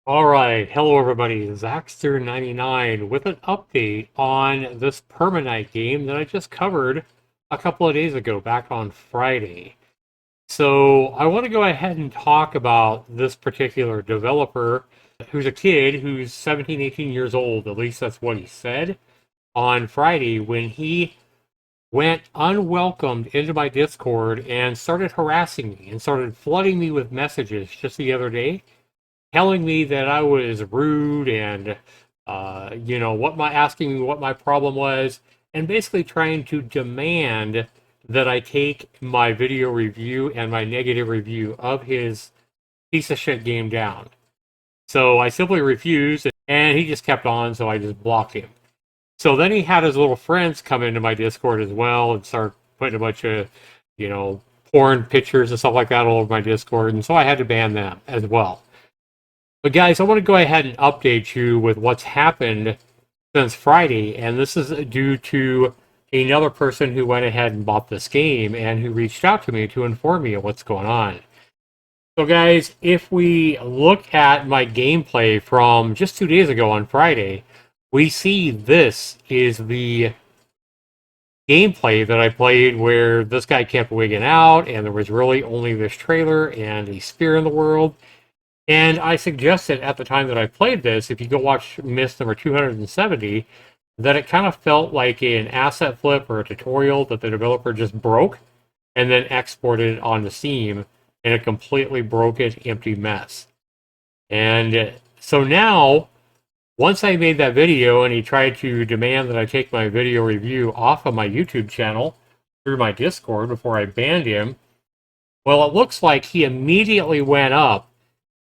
All right, hello everybody, Zaxter99 with an update on this Permanite game that I just covered a couple of days ago, back on Friday. So I want to go ahead and talk about this particular developer who's a kid who's 17, 18 years old, at least that's what he said on Friday when he went unwelcomed into my Discord and started harassing me and started flooding me with messages just the other day telling me that I was rude and, asking me what my problem was, and basically trying to demand that I take my video review and my negative review of his piece of shit game down. So I simply refused, and he just kept on, so I just blocked him. So then he had his little friends come into my Discord as well and start putting a bunch of, you know, porn pictures and stuff like that all over my Discord, and so I had to ban them as well. But guys, I want to go ahead and update you with what's happened since Friday, and this is due to another person who went ahead and bought this game and who reached out to me to inform me of what's going on. So guys, if we look at my gameplay from just 2 days ago on Friday, we see this is the gameplay that I played where this guy kept wigging out and there was really only this trailer and a spear in the world. And I suggested at the time that I played this, if you go watch Miss number 270, that it kind of felt like an asset flip or a tutorial that the developer just broke and then exported it onto Steam in a completely broken, empty mess. And so now, once I made that video and he tried to demand that I take my video review off of my YouTube channel through my Discord before I banned him, well, it looks like he immediately went up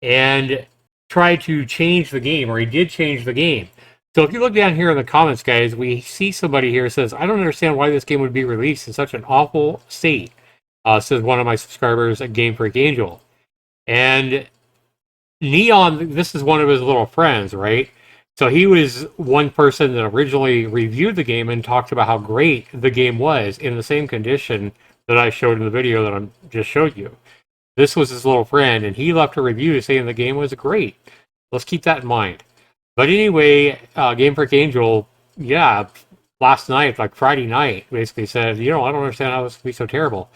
and tried to change the game, or he did change the game. So if you look down here in the comments, guys, we see somebody here says, I don't understand why this game would be released in such an awful state, says one of my subscribers at Game Freak Angel. And Neon, this is one of his little friends, right? So he was one person that originally reviewed the game and talked about how great the game was in the same condition that I showed in the video that I just showed you. This was his little friend, and he left a review saying the game was great. Let's keep that in mind. But anyway, Game Freak Angel, last night, like Friday night, basically said, I don't understand how this could be so terrible.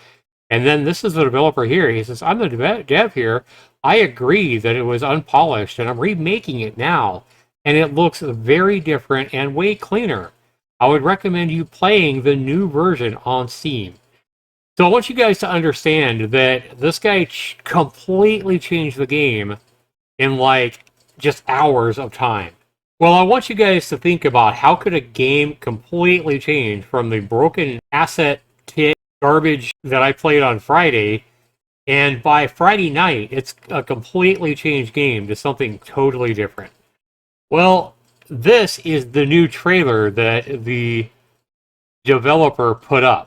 And then this is the developer here. He says, I'm the dev here. I agree that it was unpolished, and I'm remaking it now. And it looks very different and way cleaner. I would recommend you playing the new version on Steam. So I want you guys to understand that this guy completely changed the game in like just hours of time. Well, I want you guys to think about how could a game completely change from the broken asset kit garbage that I played on Friday, and by Friday night, it's a completely changed game to something totally different. Well, this is the new trailer that the developer put up.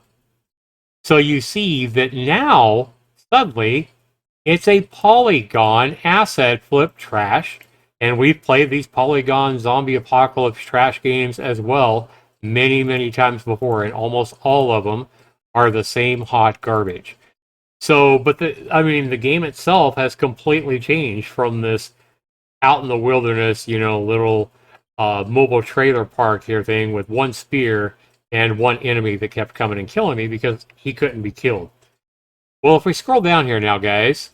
So you see that now, suddenly, it's a polygon asset flip trash. And we've played these polygon zombie apocalypse trash games as well many, many times before. And almost all of them are the same hot garbage. So, but the game itself has completely changed from this out in the wilderness, little mobile trailer park here thing with one spear and one enemy that kept coming and killing me because he couldn't be killed. Well, if we scroll down here now, guys,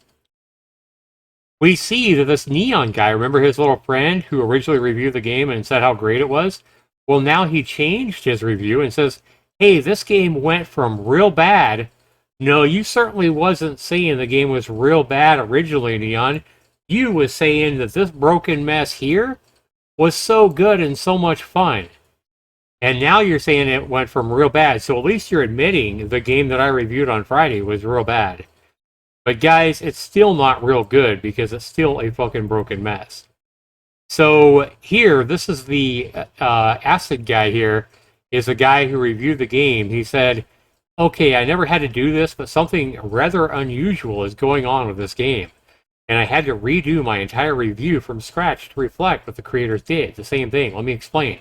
we see that this Neon guy, remember his little friend who originally reviewed the game and said how great it was? Well, now he changed his review and says, hey, this game went from real bad. No, you certainly wasn't saying the game was real bad originally, Neon. You was saying that this broken mess here was so good and so much fun. And now you're saying it went from real bad. So at least you're admitting the game that I reviewed on Friday was real bad. But guys, it's still not real good because it's still a fucking broken mess. So here, this is the acid guy here, is the guy who reviewed the game. He said, okay, I never had to do this, but something rather unusual is going on with this game. And I had to redo my entire review from scratch to reflect what the creators did. The same thing. Let me explain.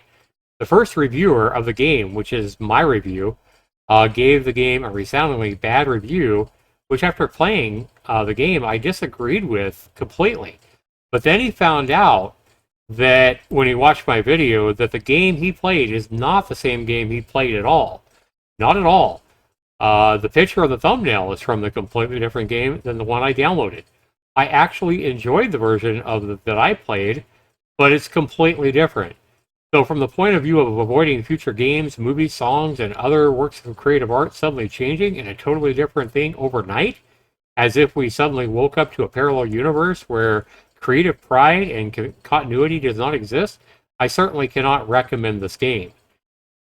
The first reviewer of the game, which is my review, gave the game a resoundingly bad review, which after playing the game, I disagreed with completely. But then he found out that when he watched my video, that the game he played is not the same game he played at all. Not at all. The picture of the thumbnail is from the completely different game than the one I downloaded. I actually enjoyed the version that I played, but it's completely different. So from the point of view of avoiding future games, movies, songs, and other works of creative art suddenly changing in a totally different thing overnight, as if we suddenly woke up to a parallel universe where creative pride and continuity does not exist, I certainly cannot recommend this game.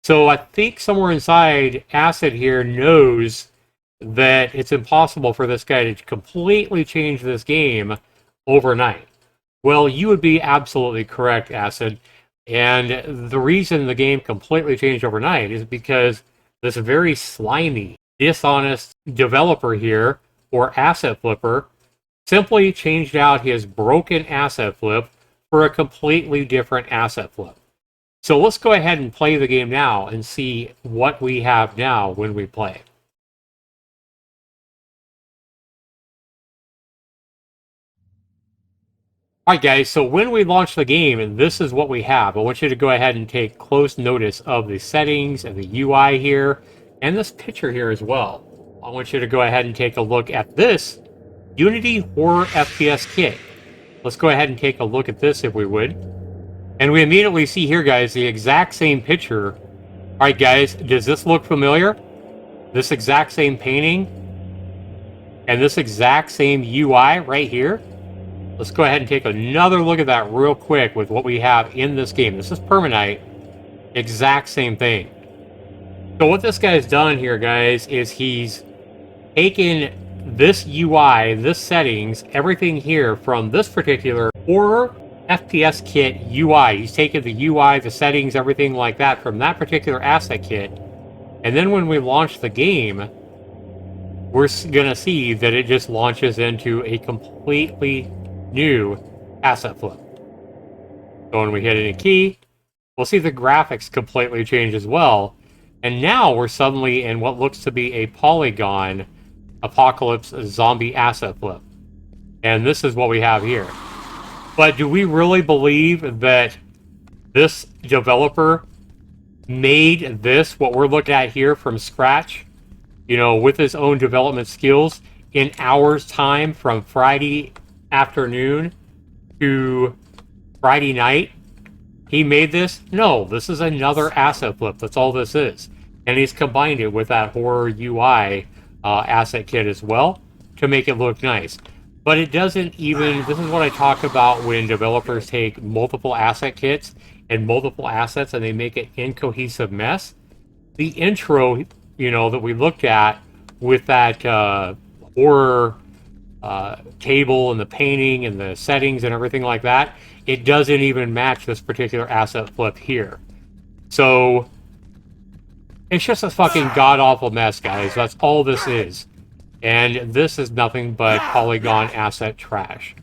So I think somewhere inside, Acid here knows that it's impossible for this guy to completely change this game overnight. Well, you would be absolutely correct, Acid. And the reason the game completely changed overnight is because this very slimy, dishonest developer here, or asset flipper, simply changed out his broken asset flip for a completely different asset flip. So let's go ahead and play the game now and see what we have now when we play. Alright guys, so when we launch the game, and this is what we have, I want you to go ahead and take close notice of the settings and the UI here, and this picture here as well. I want you to go ahead and take a look at this Unity Horror FPS Kit. Let's go ahead and take a look at this if we would. And we immediately see here, guys, the exact same picture. Alright guys, does this look familiar? This exact same painting, and this exact same UI right here. Let's go ahead and take another look at that real quick with what we have in this game. This is Permanite. Exact same thing. So what this guy's done here, guys, is he's taken this UI, this settings, everything here from this particular Horror FPS Kit UI. He's taken the UI, the settings, everything like that from that particular asset kit. And then when we launch the game, we're going to see that it just launches into a completely new asset flip. So when we hit any key, we'll see the graphics completely change as well. And now we're suddenly in what looks to be a polygon apocalypse zombie asset flip. And this is what we have here. But do we really believe that this developer made this, what we're looking at here, from scratch? You know, with his own development skills in hours time from Friday afternoon to Friday night? He made this? No, this is another asset flip. That's all this is. And he's combined it with that horror UI asset kit as well to make it look nice. But it doesn't even, this is what I talk about when developers take multiple asset kits and multiple assets and they make an incohesive mess. The intro, you know, that we looked at with that horror table and the painting and the settings and everything like that, it doesn't even match this particular asset flip here. So it's just a fucking god-awful mess, guys. That's all this is. And this is nothing but polygon asset trash.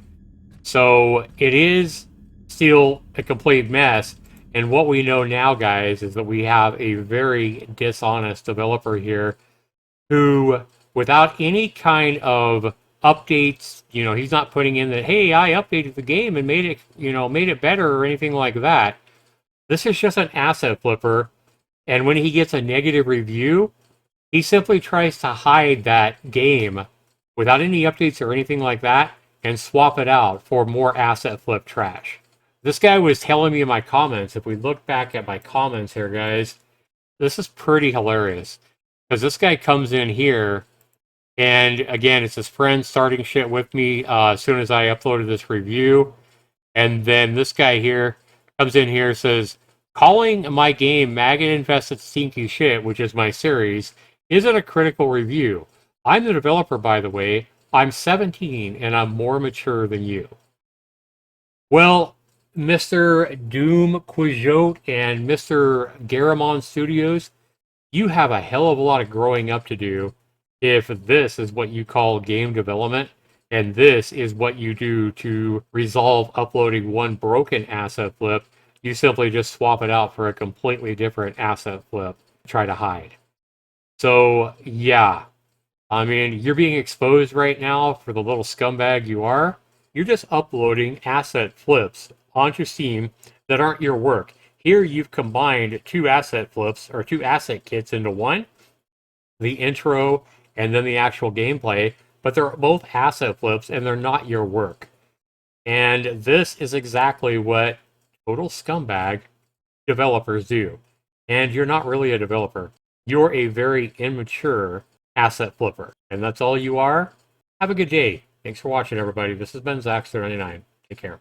So it is still a complete mess. And what we know now, guys, is that we have a very dishonest developer here who, without any kind of updates, you know, he's not putting in that, hey, I updated the game and made it, you know, made it better or anything like that. This is just an asset flipper. And when he gets a negative review, he simply tries to hide that game without any updates or anything like that and swap it out for more asset flip trash. This guy was telling me in my comments, if we look back at my comments here, guys, this is pretty hilarious. Because this guy comes in here, and again, it's his friend starting shit with me as soon as I uploaded this review. And then this guy here comes in here and says, calling my game maggot-infested stinky shit, which is my series, isn't a critical review. I'm the developer, by the way. I'm 17, and I'm more mature than you. Well, Mr. Doom Quijote and Mr. Garamonds Studios, you have a hell of a lot of growing up to do if this is what you call game development, and this is what you do to resolve uploading one broken asset flip. You simply just swap it out for a completely different asset flip to try to hide. So, yeah. I mean, you're being exposed right now for the little scumbag you are. you're just uploading asset flips onto Steam that aren't your work. Here you've combined two asset flips or two asset kits into one, the intro and then the actual gameplay, but they're both asset flips and they're not your work. And this is exactly what total scumbag developers do. And you're not really a developer. You're a very immature asset flipper. And that's all you are. Have a good day. Thanks for watching, everybody. This has been Zaxter99. Take care.